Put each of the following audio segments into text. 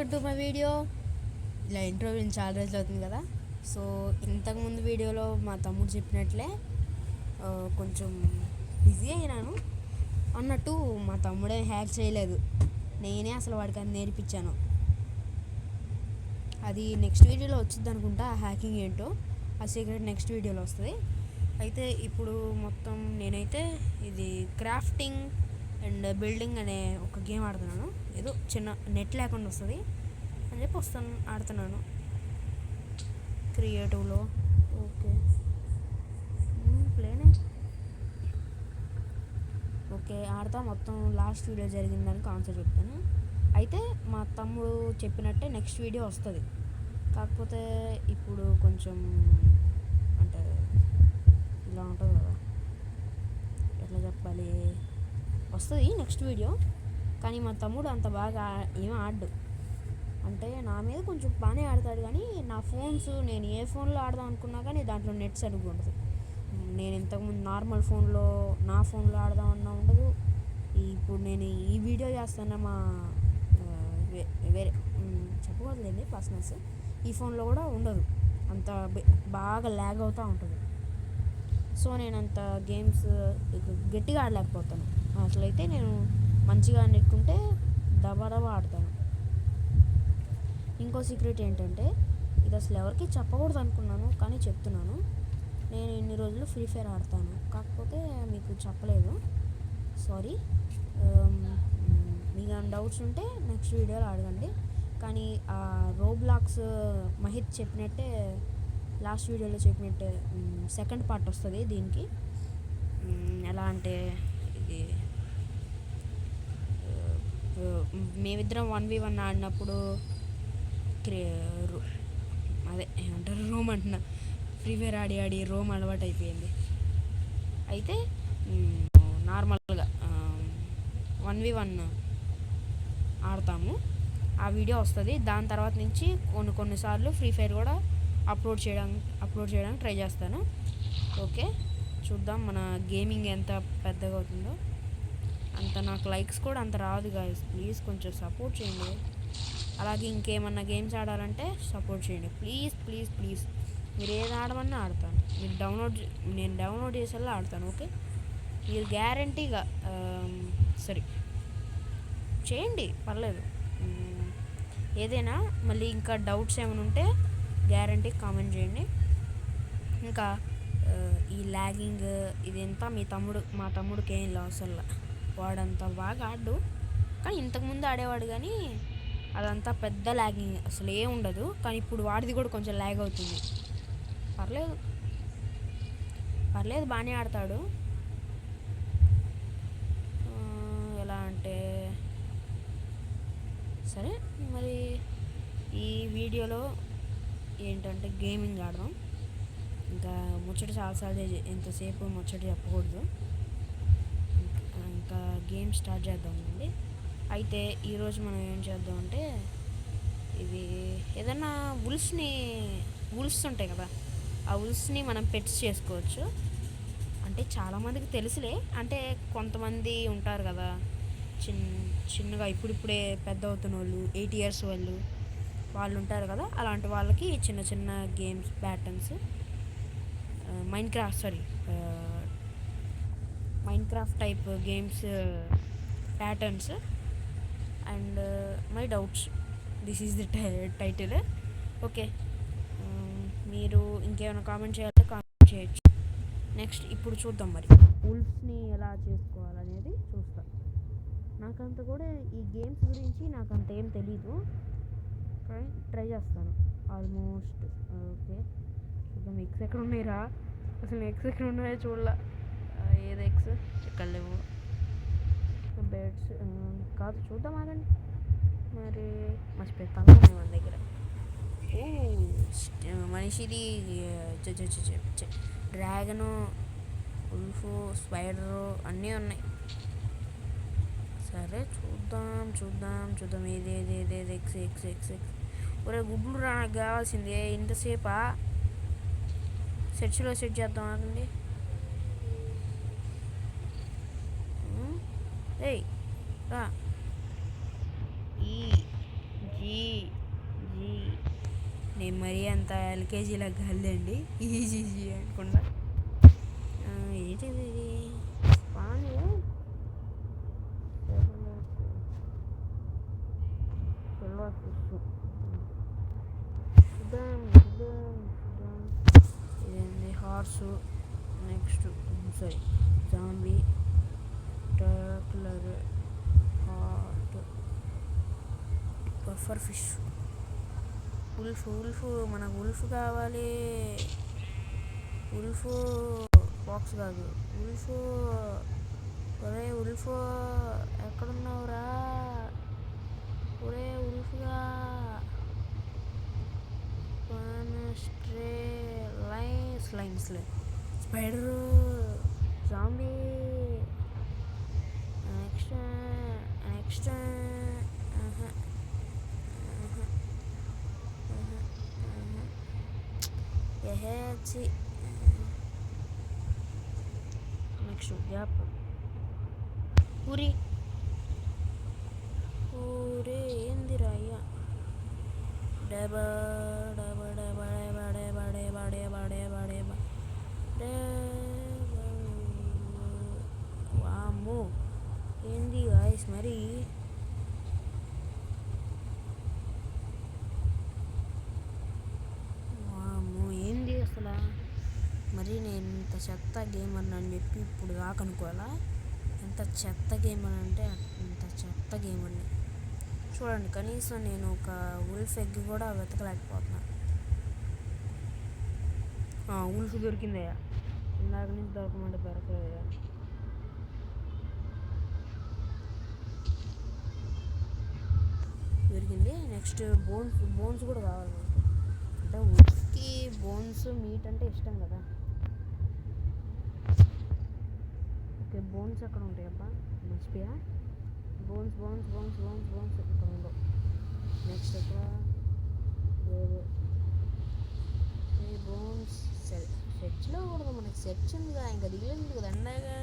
Welcome to my video. ఇలా intro గురించి చాలా రోజులు అవుతుంది కదా. సో ఇంతకుముందు వీడియోలో మా తమ్ముడు చెప్పినట్లే కొంచెం బిజీ అయినాను అన్నట్టు. మా తమ్ముడే హ్యాక్ చేయలేదు, నేనే అసలు వాడికి అది నేర్పించాను. అది నెక్స్ట్ వీడియోలో వచ్చింది అనుకుంటా. ఆ హ్యాకింగ్ ఏంటో ఆ సీక్రెట్ నెక్స్ట్ వీడియోలో వస్తుంది. అయితే ఇప్పుడు మొత్తం నేనైతే ఇది క్రాఫ్టింగ్ అండ్ బిల్డింగ్ అనే ఒక గేమ్ ఆడుతున్నాను. ఏదో చిన్న నెట్ లేకుండా వస్తుంది అని చెప్పి ఆడుతున్నాను క్రియేటివ్లో. ఓకే, ప్లేనే ఓకే ఆడతా. మొత్తం లాస్ట్ వీడియో జరిగిందని ఆన్సర్ చెప్తాను. అయితే మా తమ్ముడు చెప్పినట్టే నెక్స్ట్ వీడియో వస్తుంది. కాకపోతే ఇప్పుడు కొంచెం అంటే ఇలా ఉంటుంది కదా, ఎట్లా చెప్పాలి, వస్తుంది నెక్స్ట్ వీడియో. కానీ మా తమ్ముడు అంత బాగా ఏం ఆడు. అంటే నా మీద కొంచెం బాగానే ఆడతాడు, కానీ నా ఫోన్స్ నేను ఏ ఫోన్లో ఆడదాం అనుకున్నా కానీ దాంట్లో నెట్ సరిగ్గా ఉండదు. నేను ఇంతకుముందు నార్మల్ ఫోన్లో నా ఫోన్లో ఆడదామన్నా ఉండదు. ఇప్పుడు నేను ఈ వీడియో చేస్తున్న మా వేరే చెప్పకూడదులేండి పర్సనల్స్, ఈ ఫోన్లో కూడా ఉండదు. అంత బాగా ల్యాగ్ అవుతూ ఉంటుంది. సో నేను అంత గేమ్స్ గట్టిగా ఆడలేకపోతాను. అసలైతే నేను మంచిగా నెట్టుంటే దబా ఆడతాను. ఇంకో సీక్రెట్ ఏంటంటే, ఇది అసలు ఎవరికి చెప్పకూడదు అనుకున్నాను కానీ చెప్తున్నాను. నేను ఇన్ని రోజులు ఫ్రీ ఫైర్ ఆడతాను, కాకపోతే మీకు చెప్పలేదు, సారీ. మీకు ఏమైనా డౌట్స్ ఉంటే నెక్స్ట్ వీడియోలో అడగండి. కానీ ఆ రోబ్లాక్స్ మహిత్ చెప్పినట్టే, లాస్ట్ వీడియోలో చెప్పినట్టే సెకండ్ పార్ట్ వస్తుంది దీనికి. ఎలా అంటే, ఇది మేమిద్దరం 1v1 ఆడినప్పుడు అదే ఏమంటారు, రోమ్ అంటున్నా, ఫ్రీ ఫైర్ ఆడి రోమ్ అలవాటు అయిపోయింది. అయితే నార్మల్గా 1v1 ఆడతాము, ఆ వీడియో వస్తుంది. దాని తర్వాత నుంచి కొన్నిసార్లు ఫ్రీ ఫైర్ కూడా అప్లోడ్ చేయడానికి ట్రై చేస్తాను. ఓకే, చూద్దాం మన గేమింగ్ ఎంత పెద్దగా అవుతుందో. అంత నాకు లైక్స్ కూడా అంత రాదు గాయస్, ప్లీజ్ కొంచెం సపోర్ట్ చేయండి. అలాగే ఇంకేమన్నా గేమ్స్ ఆడాలంటే సపోర్ట్ చేయండి ప్లీజ్ ప్లీజ్ ప్లీజ్. మీరు ఏది ఆడమన్నా ఆడతాను. నేను డౌన్లోడ్ చేసేలా ఆడతాను. ఓకే, మీరు గ్యారంటీగా సరే చేయండి, పర్లేదు. ఏదైనా మళ్ళీ ఇంకా డౌట్స్ ఏమైనా ఉంటే గ్యారంటీ కామెంట్ చేయండి. ఇంకా ఈ ల్యాగింగ్ ఇదంతా మా తమ్ముడికి ఏం లాస్ అలా, వాడంతా బాగా ఆడు. కానీ ఇంతకుముందు ఆడేవాడు, కానీ అదంతా పెద్ద ల్యాగింగ్ అసలు ఏం ఉండదు. కానీ ఇప్పుడు వాడిది కూడా కొంచెం ల్యాగ్ అవుతుంది. పర్లేదు బాగానే ఆడతాడు. ఎలా అంటే, సరే మరి ఈ వీడియోలో ఏంటంటే గేమింగ్ ఆడదాం. ఇంకా ముచ్చట చాలాసార్లు ఎంతసేపు ముచ్చట చెప్పకూడదు. ఇంకా గేమ్ స్టార్ట్ చేద్దామండి. అయితే ఈరోజు మనం ఏం చేద్దామంటే, ఇవి ఏదన్నా ఉల్స్ ఉంటాయి కదా, ఆ ఉల్స్ని మనం పెట్స్ చేసుకోవచ్చు. అంటే చాలామందికి తెలుసులే, అంటే కొంతమంది ఉంటారు కదా చిన్నగా ఇప్పుడిప్పుడే పెద్ద అవుతున్న వాళ్ళు, 8 years వాళ్ళు ఉంటారు కదా. అలాంటి వాళ్ళకి చిన్న చిన్న games patterns, Minecraft type games patterns and my doubts, this is the title. Okay, మీరు ఇంకేమైనా కామెంట్ చేయాలంటే కామెంట్ చేయొచ్చు. నెక్స్ట్ ఇప్పుడు చూద్దాం మరి ఉల్ఫ్స్ని ఎలా చేసుకోవాలనేది చూస్తాం. నాకంత కూడా ఈ గేమ్స్ గురించి నాకంత ఏం తెలీదు, కానీ ట్రై చేస్తాను ఆల్మోస్ట్. ఓకే, చూద్దాం. ఎక్స్ ఎక్కడ ఉన్నాయిరా, అసలు ఎక్స్ ఎక్కడ ఉన్నాయో చూడాల. ఏది ఎక్స్ ఎక్కడ లేవు. బెడ్స్ కాదు, చూద్దాం ఆగండి. మరి మర్చిపోతాను మన దగ్గర. మనిషిది డ్రాగను, ఉల్ఫ్, స్పైడరు అన్నీ ఉన్నాయి. సరే చూద్దాం. ఏది ఎక్స్ ఎక్స్ ఎక్స్ ఎక్స్. ఒరే గుడ్లు రా, నాకు కావాల్సిందే. ఇంతసేపా సెట్ చేద్దాం ఆగండి. ఏయ్ రా, ఈ జీ నేను మరీ అంత ఎల్కేజీలో కాదండి, ఈజీ అనుకుండా. ఏంటిది ఇది పానీ సిల్వర్ ఫిష్, ఇదేంది హార్సు, నెక్స్ట్ సారీ జాంబీ, టర్క్లర్, హార్ట్, బఫర్ ఫిష్, ఉల్ఫ్ మనకు ఉల్ఫ్ కావాలి. ఉల్ఫ్ బాక్స్ కాదు, ఉల్ఫ్. ఒరే ఉల్ఫ్ ఎక్కడున్నావురా? ఒరే ఉల్ఫ్గా స్ట్రే స్లైమ్స్లే, స్పైడరు, జాంబీ, నెక్స్ట్ చి నెక్స్ట్ గ్యాప్ పూరి ఏందిరా అయ్యా, డబా డబా డబా డబా డబా డబా డబా డబా డబా వామ్మో ఏంది గాయ్స్ మరి. వామ్మో ఏంది అసలు మరి. నేను ఇంత చెత్త గేమర్ అని చెప్పి ఇప్పుడు దాకా అనుకోవాలా. ఎంత చెత్త గేమర్ అంటే అంత చెత్త గేమర్ని. చూడండి కనీసం నేను ఒక ఉల్ఫ్ ఎగ్ కూడా వెతకలేకపోతున్నా. ఉల్ఫ్ దొరికిందయ్యా, ఇందాక నుంచి దొరకమంటే దొరకలేదయ్యా. దొరికింది. నెక్స్ట్ బోన్స్ కూడా కావాలి మనకు. అంటే ఉల్ఫ్కి బోన్స్ మీట్ అంటే ఇష్టం కదా. ఓకే బోన్స్ ఎక్కడ ఉంటాయి అబ్బా, మర్చిపోయా. బోన్స్ ఇక్కడ ఉండవు. నెక్స్ట్ ఎక్కడ బోన్స్ సెర్చ్లో కూడా మనకి సెర్చ్ ఉందిగా, ఇంకా దిగలేదు కదా అండాగా.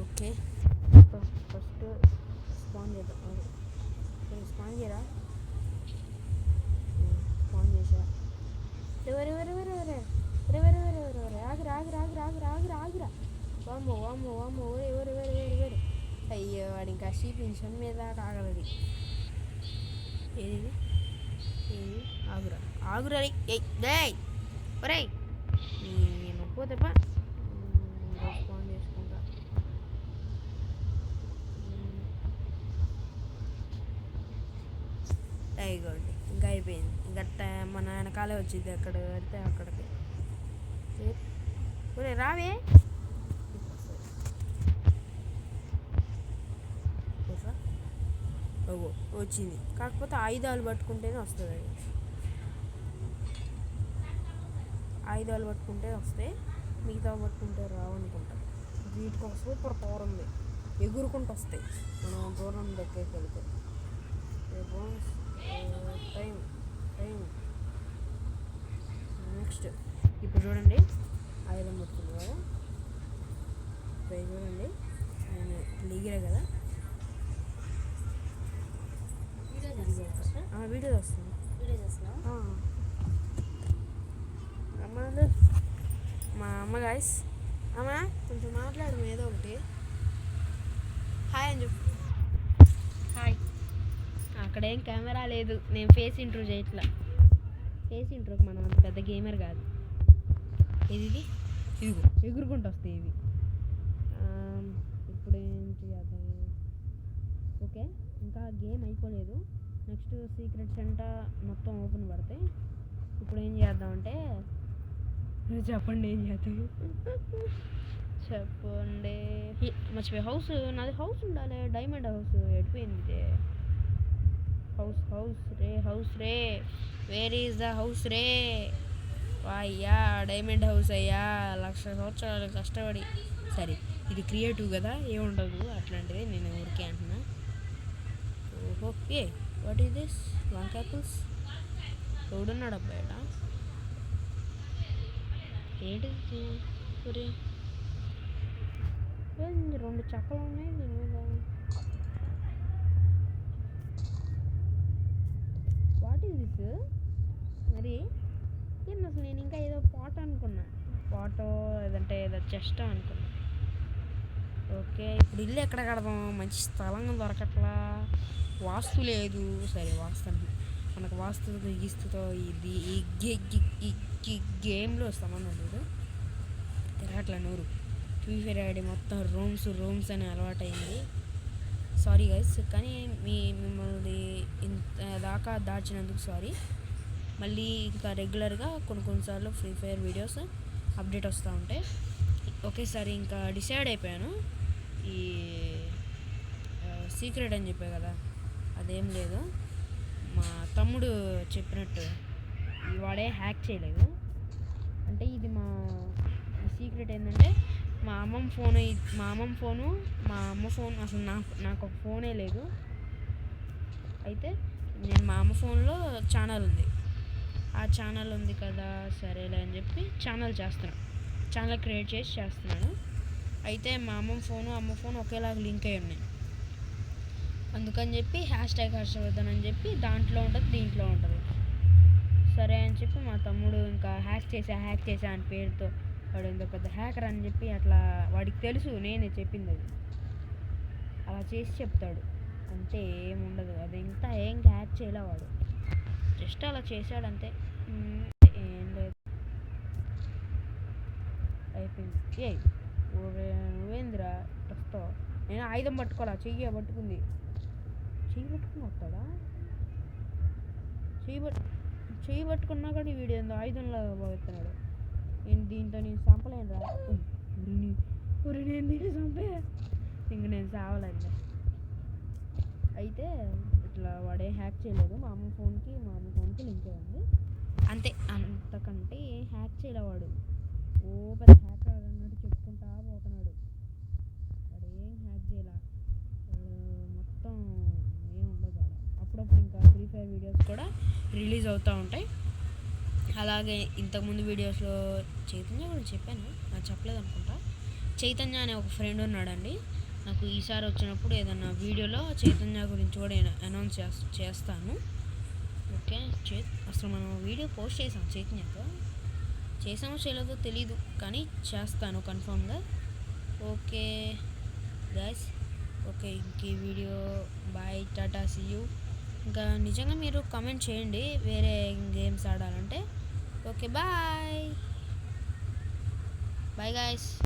ఓకే ఫస్ట్ స్పాన్ చేద్దాం. స్పాన్ చేయరా, స్పాన్ చేసా. ఆగిరా. వామ్మో వేరే. అయ్యో వాడు ఇంకా షీప్ ఇన్షన్ మీద ఆగలది. ఏది ఆగురా ఒరే నేను పోతేపా. స్పాన్ చేసుకుంటా. అయిగోండి ఇంకా అయిపోయింది. ఇంకా మన వెనకాలే వచ్చింది, అక్కడ పెడితే అక్కడికి. ఒరే రావే. వచ్చింది, కాకపోతే ఆయుధాలు పట్టుకుంటేనే వస్తుంది. ఆయుధాలు పట్టుకుంటే వస్తాయి, మిగతా పట్టుకుంటే రావనుకుంటా. వీటికి ఒక సూపర్ పవర్ ఉంది, ఎగురుకుంటూ వస్తాయి మనం దూరం దగ్గరికి వెళ్తే. టైం నెక్స్ట్ ఇప్పుడు చూడండి ఆయుధం పడుతుంది కదా. చూడండి నేను లీగిరే కదా, వీడియో వస్తుంది. మా అమ్మ గాయస్, అమ్మ కొంచెం మాట్లాడు ఏదో ఒకటి. హాయ్ అని చెప్పు. హాయ్. అక్కడేం కెమెరా లేదు, నేను ఫేస్ ఇంట్రో చేయట్లా. ఫేస్ ఇంట్రోకి మనం అంత పెద్ద గేమర్ కాదు. ఇదిగో ఎగురుకుంటూ వస్తాయి ఇవి. ఇప్పుడు ఏంటి చేద్దాం. ఓకే ఇంకా గేమ్ అయిపోలేదు. నెక్స్ట్ సీక్రెట్స్ అంట మొత్తం ఓపెన్ పడతాయి. ఇప్పుడు ఏం చేద్దామంటే చెప్పండి ఏం చేద్దాం. చెప్పండి. మర్చిపోయి హౌస్, నాది హౌస్ ఉండాలి. డైమండ్ హౌస్ ఎడిపోయింది. హౌస్ రే వేర్ ఈజ్ ద హౌస్ రే. అయ్యా డైమండ్ హౌస్ అయ్యా, 1,00,000 సంవత్సరాలు కష్టపడి. సరే ఇది క్రియేటివ్ కదా, ఏముండదు అట్లాంటిది, నేను ఊరికే అంటున్నా. Okay what is this, long apples. ఎవడున్నాడు అబ్బాయిట, ఏంటిది. ఏంది 2 చెక్కలు ఉన్నాయి దీని మీద. What is this? మరి ఏంది అసలు? నేను ఇంకా ఏదో పాట్ అనుకున్నా, పాటో లేదంటే ఏదో చెస్ట్ అనుకున్నా. ఓకే, ఇప్పుడు ఇల్లు ఎక్కడ కడదాం? మంచి స్థలం దొరకట్లా, వాస్తు లేదు. సరే వాస్తు మనకు వాస్తుతో గీస్తుతో ఇది ఈ గేమ్లో సంబంధం లేదు. తిరగట్ల నూరు ఫ్రీ ఫైర్ ఆడి మొత్తం రూమ్స్ అని అలవాటైంది. సారీ గైస్, కానీ మిమ్మల్ని ఇంత దాకా దాచినందుకు సారీ. మళ్ళీ ఇంకా రెగ్యులర్గా కొన్నిసార్లు ఫ్రీ ఫైర్ వీడియోస్ అప్డేట్ వస్తూ ఉంటాయి. ఒకేసారి ఇంకా డిసైడ్ అయిపోయాను, ఈ సీక్రెట్ అని చెప్పే కదా, అదేం లేదు. మా తమ్ముడు చెప్పినట్టు వాడే హ్యాక్ చేయలేదు. అంటే ఇది ఈ సీక్రెట్ ఏంటంటే మా అమ్మ ఫోను మా అమ్మ ఫోన్ అసలు నాకు ఒక ఫోనే లేదు. అయితే నేను మా అమ్మ ఫోన్లో ఛానల్ ఉంది. ఆ ఛానల్ ఉంది కదా, సరేలే అని చెప్పి ఛానల్ క్రియేట్ చేస్తున్నాను. అయితే మా అమ్మ ఫోను ఒకేలాగా లింక్ అయ్యి ఉన్నాయి. అందుకని చెప్పి #హర్షవర్ధన్ అని చెప్పి దాంట్లో ఉంటుంది, దీంట్లో ఉంటుంది. సరే అని చెప్పి మా తమ్ముడు ఇంకా హ్యాక్ చేసా అని పేరుతో, వాడు ఎంతో పెద్ద హ్యాకర్ అని చెప్పి అట్లా వాడికి తెలుసు నేనే చెప్పింది అది. అలా చేసి చెప్తాడు, అంటే ఏముండదు. అది ఇంకా ఏం హ్యాక్ చేయలే వాడు, జస్ట్ అలా చేశాడంతే. ఏం లేదు, అయిపోయింది. నువ్వేందిరా వస్తావు? నేను ఆయుధం పట్టుకోవాలా, చెయ్యి పట్టుకుని వస్తాడా? చెయ్యి పట్టుకున్నా కూడా వీడియో ఆయుధంలో పోతున్నాడు. దీంతో నేను చంపలేనురా. నేను దీన్ని చంపే ఇంక నేను చావాలండి. అయితే ఇట్లా వాడే హ్యాక్ చేయలేదు. మా అమ్మ ఫోన్కి లింక్ అయ్యింది అంతే. అంతకంటే హ్యాక్ చేయలేవాడు. ఓ పెద్ద హ్యాకర్ అన్నట్టు చెప్పుకుంటా పోతున్నాడు. వాడు ఏం హ్యాక్ చేయలే. మొత్తం ఏం ఉండదు వాడు. అప్పుడప్పుడు ఇంకా ఫ్రీ ఫైర్ వీడియోస్ కూడా రిలీజ్ అవుతూ ఉంటాయి. అలాగే ఇంతకుముందు వీడియోస్లో చైతన్య గురించి చెప్పాను, నాకు చెప్పలేదు అనుకుంటా. చైతన్య అనే ఒక ఫ్రెండ్ ఉన్నాడండి. నాకు ఈసారి వచ్చినప్పుడు ఏదన్నా వీడియోలో చైతన్య గురించి కూడా అనౌన్స్ చేస్తాను. ఓకే, అసలు మనం వీడియో పోస్ట్ చేసాం చైతన్యతో, చేసామో చేయలేదో తెలీదు, కానీ చేస్తాను కన్ఫామ్గా. ఓకే గైస్, ఓకే ఇంక ఈ video bye, tata, see you. ఇంకా నిజంగా మీరు కామెంట్ చేయండి వేరే గేమ్స్ ఆడాలంటే. Okay bye guys.